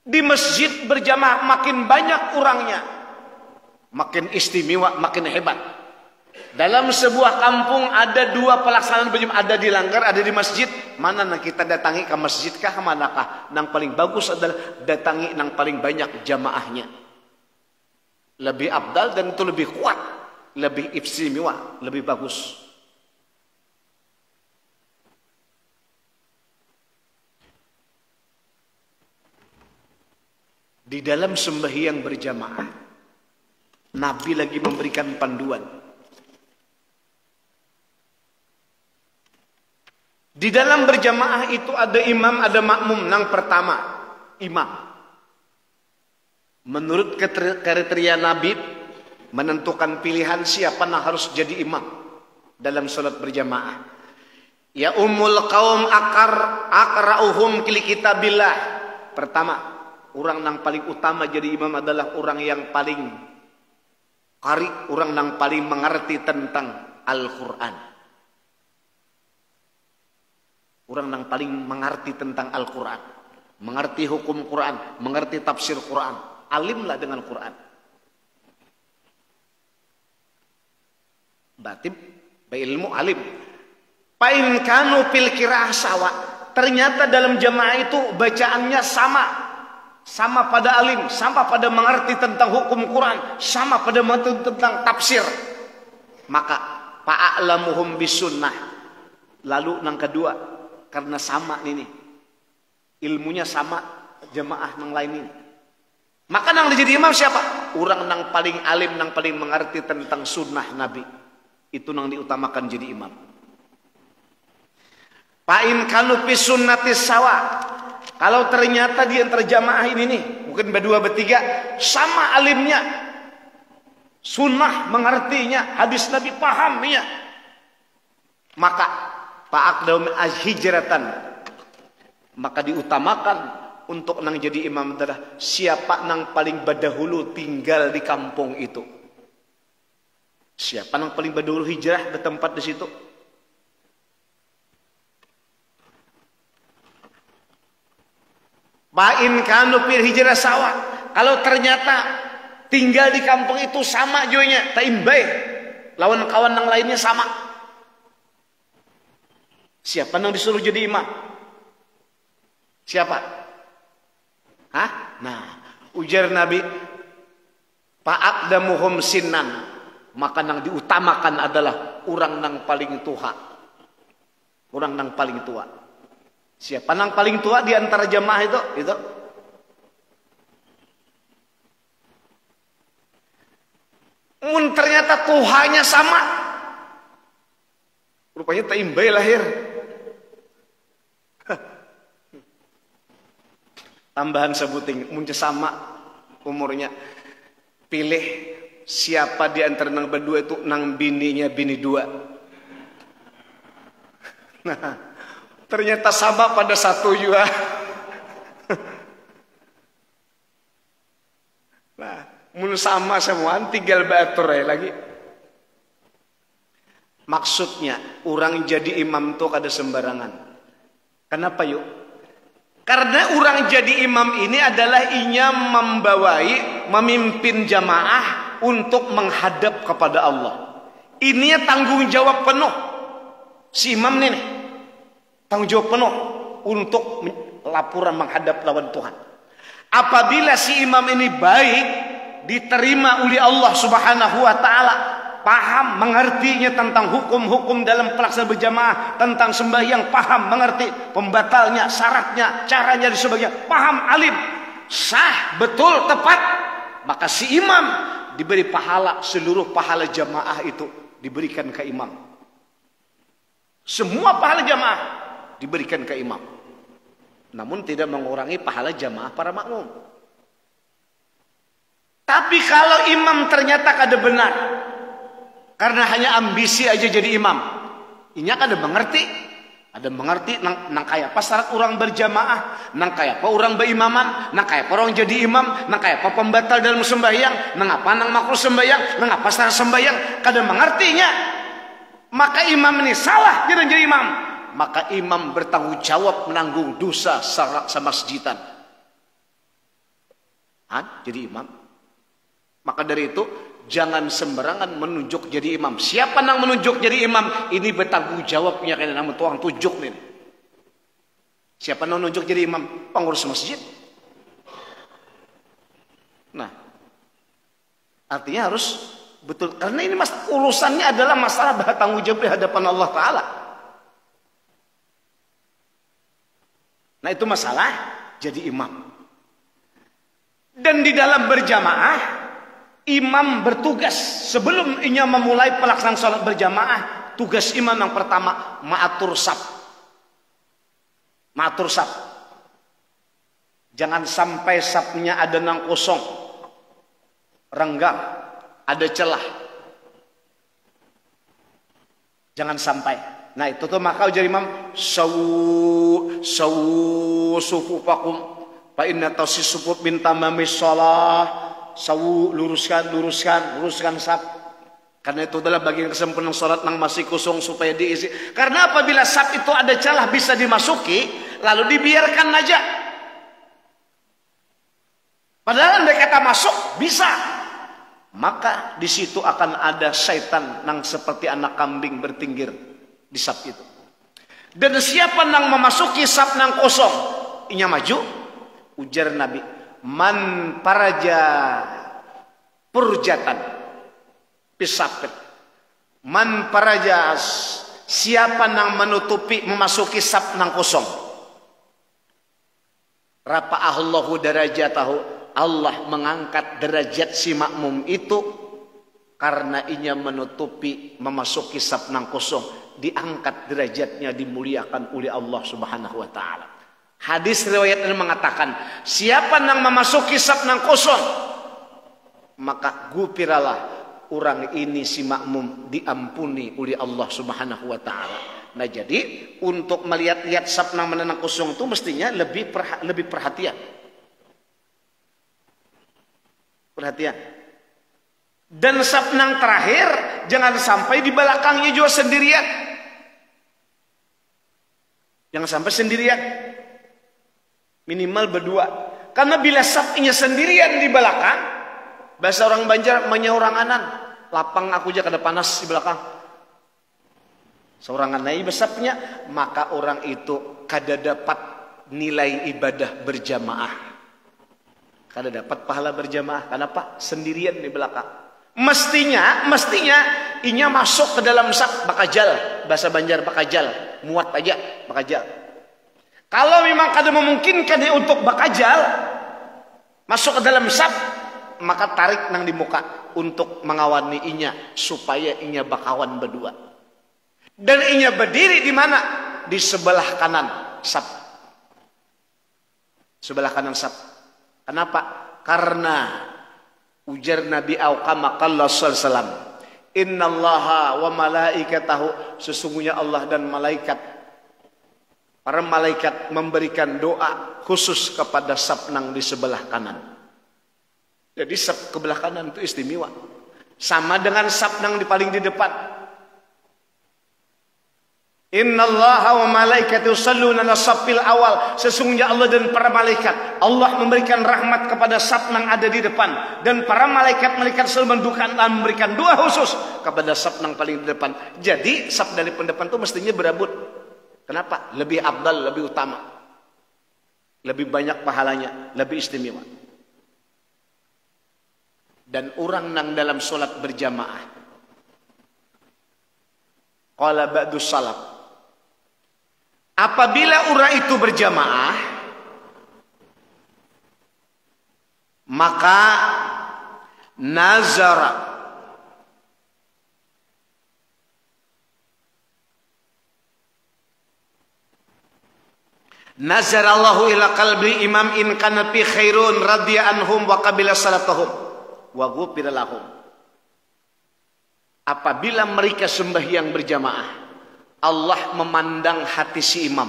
Di masjid berjamaah makin banyak orangnya, makin istimewa, makin hebat. Dalam sebuah kampung ada dua pelaksanaan berjamaah, ada di langgar, ada di masjid. Mana yang kita datangi, ke masjid kah, ke manakah? Yang paling bagus adalah datangi yang paling banyak jamaahnya. Lebih abdal dan itu lebih kuat, lebih istimewa, lebih bagus. Di dalam sembahyang berjamaah, Nabi lagi memberikan panduan. Di dalam berjamaah itu ada imam, ada makmum. Yang pertama, imam. Menurut kriteria Nabi, menentukan pilihan siapa yang harus jadi imam dalam salat berjamaah. Ya ummul qaum aqra'uhum li kitabillah. Pertama, orang yang paling utama jadi imam adalah orang yang paling qari, orang yang paling mengerti tentang Al-Quran. Orang yang paling mengerti tentang Al-Quran, mengerti hukum Quran, mengerti tafsir Quran, alimlah dengan Quran. Batib, ilmu alim. Pain kanu fil qiraah sawa. Ternyata dalam jamaah itu bacaannya sama pada alim, sama pada mengerti tentang hukum Quran, sama pada mengerti tentang tafsir. Maka fa'alamuhum bisunnah. Lalu yang kedua, karena sama ini, ilmunya sama jamaah yang lain ini. Maka yang jadi imam siapa? Orang yang paling alim, yang paling mengerti tentang sunnah Nabi. Itu yang diutamakan jadi imam. Fa'in kanu fi sunnatis sawa. Kalau ternyata di antara jamaah ini nih, mungkin berdua bertiga, sama alimnya, sunnah mengertinya, hadis Nabi pahamnya, maka fa'aqdam hijratan, maka diutamakan untuk nang jadi imam adalah siapa nang paling berdahulu tinggal di kampung itu. Siapa nang paling berdahulu hijrah ke tempat di situ? Ba'in kanu fil hijrah sawa. Kalau ternyata tinggal di kampung itu sama joynya, taimbai, lawan kawan yang lainnya sama. Siapa yang disuruh jadi imam? Siapa? Hah? Nah, ujar Nabi, fa'aqdamuhum sinnan. Maka yang diutamakan adalah orang yang paling tua. Orang yang paling tua. Siapa yang paling tua di antara jamaah itu? Ternyata tuhannya sama. Rupanya taimbai lahir. Tambahan sebuting, muncul sama umurnya. Pilih siapa di antara nang berdua itu nang bininya bini dua. Nah, ternyata sama pada satu juga. Nah, mun sama semua, tinggal batur lagi. Maksudnya, orang jadi imam tuh kada sembarangan. Kenapa yuk? Karena orang jadi imam ini adalah inya memimpin jamaah untuk menghadap kepada Allah. Ini tanggung jawab penuh si imam ini. Tanggung jawab penuh untuk laporan menghadap lawan Tuhan. Apabila si imam ini baik, diterima oleh Allah Subhanahu wa taala, paham mengertinya tentang hukum-hukum dalam pelaksanaan berjamaah, tentang sembahyang paham mengerti, pembatalnya, syaratnya, caranya dan sebagainya, paham alim, sah, betul, tepat, maka si imam diberi pahala, seluruh pahala jamaah itu diberikan ke imam. Semua pahala jamaah diberikan ke imam, namun tidak mengurangi pahala jamaah para makmum. Tapi kalau imam ternyata kada benar, karena hanya ambisi aja jadi imam, inya kada mengerti, nang kaya apa syarat orang berjamaah, nang kaya apa orang berimaman, nang kaya apa orang jadi imam, nang kaya apa pembatal dalam sembahyang, nang apa nang makruh sembahyang, nang apa syarat sembahyang, kada mengertinya, maka imam ini salah jadi imam. Maka imam bertanggung jawab menanggung dosa sama masjidan. jadi imam. Maka dari itu jangan sembarangan menunjuk jadi imam. Siapa yang menunjuk jadi imam? Ini bertanggung jawabnya karena nama tuang tunjuk nih. Siapa yang menunjuk jadi imam? Pengurus masjid. Nah, artinya harus betul, karena ini urusannya adalah masalah bertanggung jawab di hadapan Allah Ta'ala. Nah, itu masalah jadi imam. Dan di dalam berjamaah, imam bertugas sebelum ia memulai pelaksanaan sholat berjamaah. Tugas imam yang pertama ma'atur saf. Ma'atur saf. Jangan sampai safnya ada nang kosong, renggang, ada celah. Jangan sampai. Nah, itu tuh maka ujar imam, sawu sufufakum fa inna tasisufuf min tamamis shalah. Sawu, luruskan saf. Karena itu adalah bagian kesempurnaan salat yang masih kosong supaya diisi. Karena apabila saf itu ada celah bisa dimasuki, lalu dibiarkan aja. Padahal andai kata masuk bisa, maka di situ akan ada syaitan yang seperti anak kambing bertinggir di saf itu. Dan siapa yang memasuki saf yang kosong, inya maju, ujar Nabi, man paraja purjatan pisapet. Man paraja, siapa yang menutupi memasuki saf yang kosong, rafa'allahu darajatahu, Allah mengangkat derajat si makmum itu karena inya menutupi memasuki saf yang kosong, diangkat derajatnya, dimuliakan oleh Allah Subhanahu wa taala. Hadis riwayat ini mengatakan, siapa yang memasuki saf yang kosong, maka gupiralah orang ini si makmum diampuni oleh Allah Subhanahu wa taala. Nah, jadi untuk melihat-lihat saf yang menenang kosong itu mestinya lebih perhatian. Perhatian. Dan saf yang terakhir jangan sampai di belakangnya juga sendirian. Jangan sampai sendirian. Minimal berdua. Karena bila safnya sendirian di belakang, bahasa orang Banjar menyauranganan, lapang aku aja kada panas di belakang. Saurangan naik besapnya, maka orang itu kada dapat nilai ibadah berjamaah. Kada dapat pahala berjamaah. Kenapa? Sendirian di belakang. Mestinya inya masuk ke dalam saf bakajal, bahasa Banjar bakajal, muat aja bakajal. Kalau memang kada memungkinkan dia untuk bakajal masuk ke dalam saf, maka tarik nang di muka untuk mengawani inya supaya inya bakawan berdua. Dan inya berdiri di mana? Di sebelah kanan saf. Sebelah kanan saf. Kenapa? Karena ujar Nabi Kama qala sallallahu alaihi wasallam, innallaha wa malaikatahu, sesungguhnya Allah dan para malaikat memberikan doa khusus kepada saf nang di sebelah kanan. Jadi saf sebelah kanan itu istimewa. Sama dengan saf nang di paling di depan. Innallaha wa malaikatahu yusholluna 'alas saffil awal, sesungguhnya Allah dan para malaikat, Allah memberikan rahmat kepada saf yang ada di depan, dan para malaikat selalu memberikan doa khusus kepada saf yang paling di depan. Jadi saf dari pendepan itu mestinya berebut. Kenapa? Lebih afdal, lebih utama, lebih banyak pahalanya, lebih istimewa. Dan orang yang dalam solat berjamaah, qala ba'du salaf, apabila orang itu berjamaah, maka nazara, nazarallahu ila qalbi imam in kana fi khairun radiya anhum wa qabila salatahum wa ghufira lahum. Apabila mereka sembahyang berjamaah, Allah memandang hati si imam.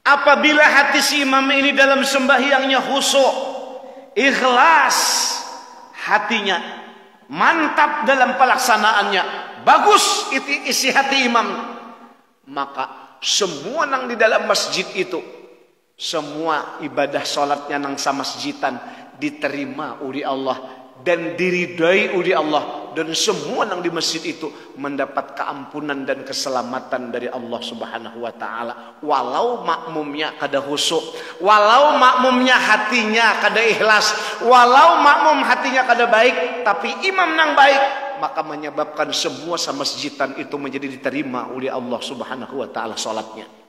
Apabila hati si imam ini dalam sembahyangnya khusyuk, ikhlas hatinya, mantap dalam pelaksanaannya, bagus isi hati imam, maka semua yang di dalam masjid itu semua ibadah salatnya nang sa masjidan diterima oleh Allah dan diridai oleh Allah, dan semua yang di masjid itu mendapat keampunan dan keselamatan dari Allah Subhanahu wa taala. Walau makmumnya kada khusyuk, walau makmumnya hatinya kada ikhlas, walau makmum hatinya kada baik, tapi imam nang baik, maka menyebabkan semua sama masjidan itu menjadi diterima oleh Allah Subhanahu wa taala salatnya.